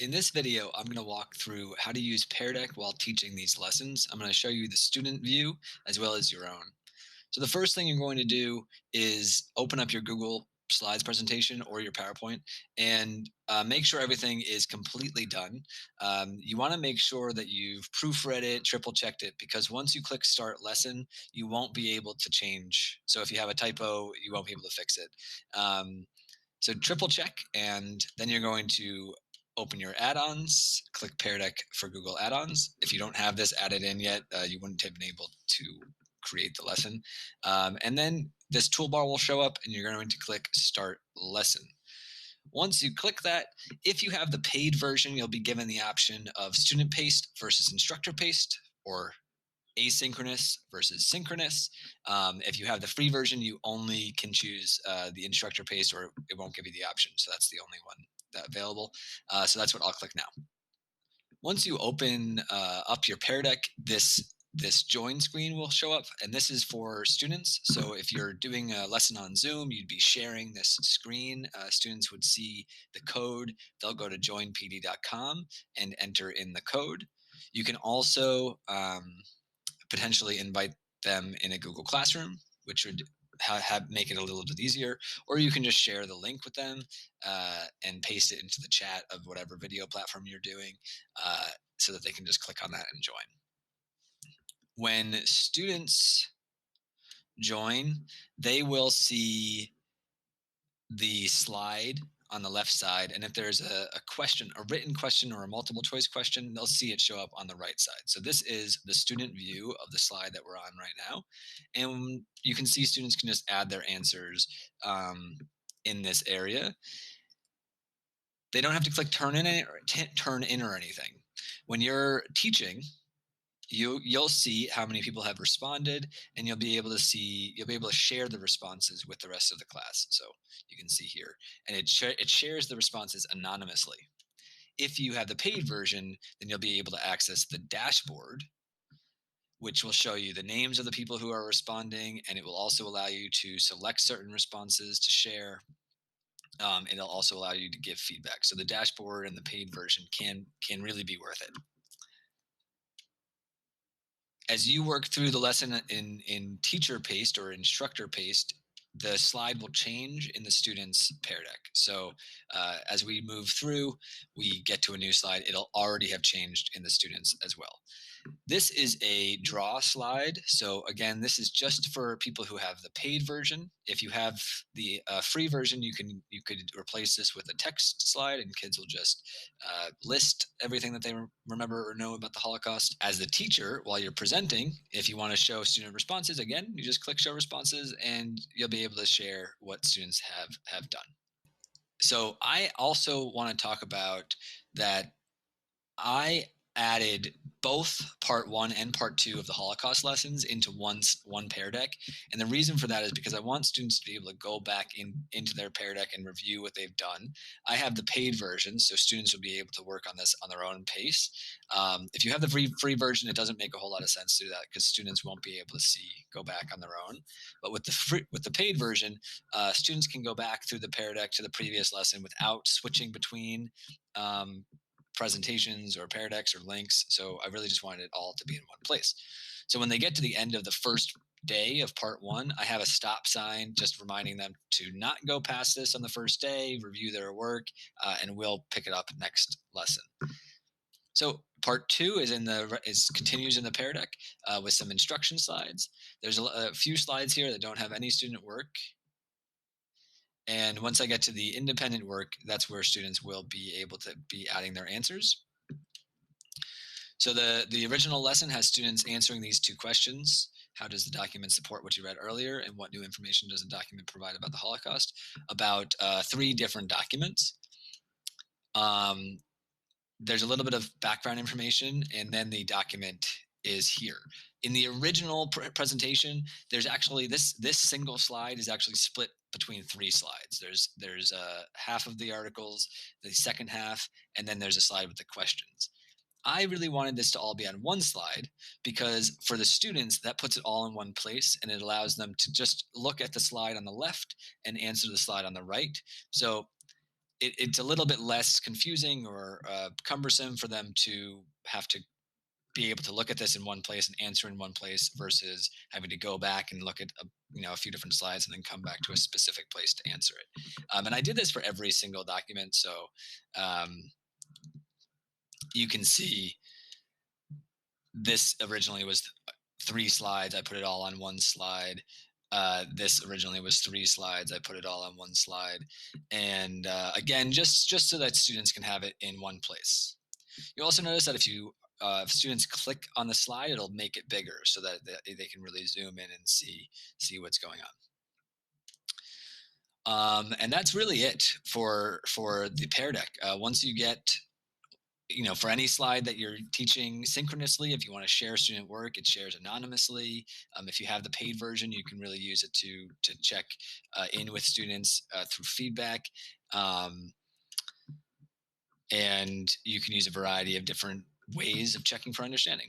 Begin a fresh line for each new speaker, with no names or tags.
In this video, I'm going to walk through how to use Pear Deck while teaching these lessons. I'm going to show you the student view as well as your own. So the first thing you're going to do is open up your Google Slides presentation or your PowerPoint and make sure everything is completely done. You want to make sure that you've proofread it, triple checked it, because once you click Start Lesson, you won't be able to change. So if you have a typo, you won't be able to fix it. So triple check, and then you're going to open your add-ons, click Pear Deck for Google add-ons. If you don't have this added in yet, you wouldn't have been able to create the lesson. And then this toolbar will show up and you're going to click Start Lesson. Once you click that, if you have the paid version, you'll be given the option of student paced versus instructor paced, or asynchronous versus synchronous. If you have the free version, you only can choose the instructor paced, or it won't give you the option. So that's the only one available. So that's what I'll click now. Once you open up your Pear Deck, this join screen will show up, and this is for students. So if you're doing a lesson on Zoom, you'd be sharing this screen. Students would see the code. They'll go to joinpd.com and enter in the code. You can also potentially invite them in a Google Classroom, which would make it a little bit easier, or you can just share the link with them and paste it into the chat of whatever video platform you're doing so that they can just click on that and join. When students join, they will see the slide on the left side, and if there's a question, a written question or a multiple choice question, they'll see it show up on the right side. So this is the student view of the slide that we're on right now, and you can see students can just add their answers in this area. They don't have to click turn in or anything. When you're teaching, you'll see how many people have responded, and you'll be able to share the responses with the rest of the class. So you can see here, and it shares the responses anonymously. If you have the paid version, then you'll be able to access the dashboard, which will show you the names of the people who are responding, and it will also allow you to select certain responses to share. It'll also allow you to give feedback. So the dashboard and the paid version can really be worth it. As you work through the lesson in teacher paced or instructor paced, the slide will change in the student's Pear Deck. So as we move through, we get to a new slide. It'll already have changed in the students as well. This is a draw slide. So again, this is just for people who have the paid version. If you have the free version, you could replace this with a text slide, and kids will just list everything that they remember or know about the Holocaust. As the teacher, while you're presenting, if you want to show student responses, again, you just click Show Responses, and you'll be able to share what students have done. So I also want to talk about that I added both part 1 and part 2 of the Holocaust lessons into one Pear Deck. And the reason for that is because I want students to be able to go back into their Pear Deck and review what they've done. I have the paid version, so students will be able to work on this on their own pace. If you have the free version, it doesn't make a whole lot of sense to do that because students won't be able to go back on their own. But with the paid version, students can go back through the Pear Deck to the previous lesson without switching between presentations or Pear Decks or links. So I really just wanted it all to be in one place. So when they get to the end of the first day of part 1, I have a stop sign just reminding them to not go past this on the first day, review their work, and we'll pick it up next lesson. So part 2 continues in the Pear Deck with some instruction slides. There's a few slides here that don't have any student work. And once I get to the independent work, that's where students will be able to be adding their answers. So the original lesson has students answering these 2 questions. How does the document support what you read earlier? And what new information does the document provide about the Holocaust? About 3 different documents. There's a little bit of background information, and then the document is here. In the original presentation, there's actually this single slide is actually split between 3 slides. There's half of the articles, the second half, and then there's a slide with the questions. I really wanted this to all be on one slide because for the students, that puts it all in one place, and it allows them to just look at the slide on the left and answer the slide on the right. So it's a little bit less confusing or cumbersome for them to have to be able to look at this in one place and answer in one place versus having to go back and look at a few different slides and then come back to a specific place to answer it. And I did this for every single document, so um, you can see this originally was 3 slides. I put it all on one slide. This originally was 3 slides. I put it all on one slide. And again, just so that students can have it in one place. You'll also notice that if students click on the slide, it'll make it bigger so that they can really zoom in and see what's going on. And that's really it for the Pear Deck. Once you get, for any slide that you're teaching synchronously, if you want to share student work, it shares anonymously. If you have the paid version, you can really use it to check in with students through feedback. And you can use a variety of different ways of checking for understanding.